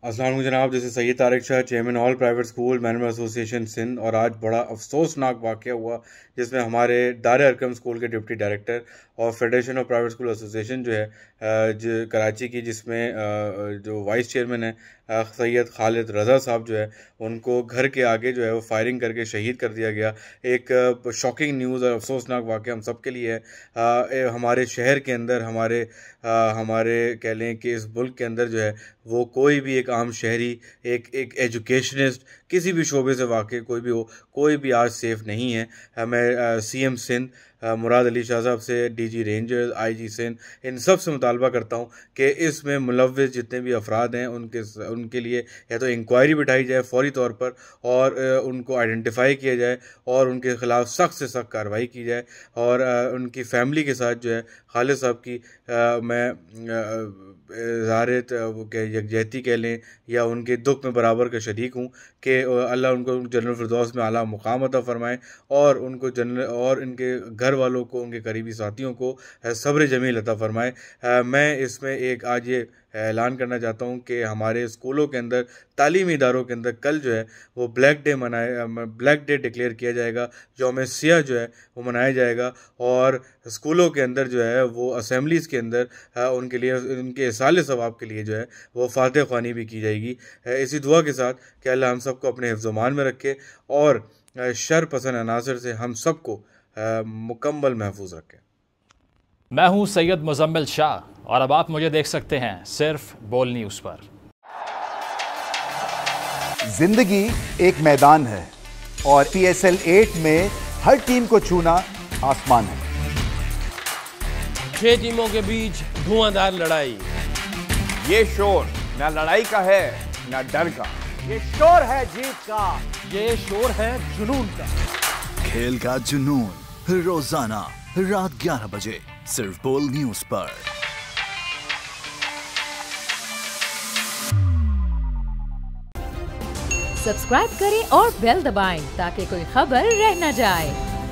अस्सलाम वालेकुम जनाब। जैसे Syed Tariq Shah, chairman all private school management association Sindh. और आज बड़ा अफसोसनाक वाक़या हुआ जिसमें हमारे दार अरकम स्कूल के डिप्टी डायरेक्टर और federation of private school association जो है जो कराची की, जिसमें जो वाइस चेयरमैन है सैयद खालिद रज़ा साहब जो है, उनको घर के आगे जो है वो फायरिंग करके शहीद कर दिया गया। एक शॉकिंग न्यूज़ और अफसोसनाक वाक़या हम सब के लिए है। हमारे शहर के अंदर, हमारे कह लें कि इस मुल्क के अंदर जो है वो कोई भी एक आम शहरी, एक एजुकेशनिस्ट, किसी भी शोबे से वाक़ई कोई भी हो, कोई भी आज सेफ़ नहीं है। मैं सीएम सिंध मुराद अली शाह साहब से, डीजी रेंजर्स, आईजी सिंध, इन सब से मुतालबा करता हूँ कि इसमें मुलव्विस जितने भी अफराद हैं उनके लिए या तो इंक्वायरी बिठाई जाए फ़ौरी तौर पर, और उनको आइडेंटिफाई किया जाए और उनके ख़िलाफ़ सख्त से सख्त कार्रवाई की जाए। और उनकी फ़ैमिली के साथ जो है खालिद साहब की मैं ज़ाहिर वो यकजहती कह लें या उनके दुख में बराबर का शरीक हूँ कि अल्लाह उनको जन्नत फिरदौस में आला मुकाम अता फ़रमाए, और उनको और इनके घर वालों को, उनके करीबी साथियों को सब्र जमील अता फ़रमाए। मैं इसमें एक आज ये ऐलान करना चाहता हूँ कि हमारे स्कूलों के अंदर, तालीमी इदारों के अंदर कल जो है वो ब्लैक डे डिक्लेयर किया जाएगा, यौम सियाह जो है वो मनाया जाएगा। और स्कूलों के अंदर जो है वो असेंबलीज़ के अंदर उनके लिए, उनके इसाले सवाब के लिए जो है वो फातिह ख्वानी भी की जाएगी। इसी दुआ के साथ कि अल्लाह हम सबको अपने हिफ्ज़-ओ-मान में रखे और शर पसंद अनासर से हम सबको मुकम्मल महफूज रखें। मैं हूं सैयद मुजम्मिल शाह और अब आप मुझे देख सकते हैं सिर्फ बोल न्यूज़ पर। जिंदगी एक मैदान है और PSL 8 में हर टीम को छूना आसमान है। 6 टीमों के बीच धुआंधार लड़ाई। ये शोर ना लड़ाई का है ना डर का, ये शोर है जीत का, ये शोर है जुनून का। खेल का जुनून रोजाना रात 11 बजे सिर्फ बोल न्यूज़ पर। सब्सक्राइब करें और बेल दबाएं ताकि कोई खबर रह न जाए।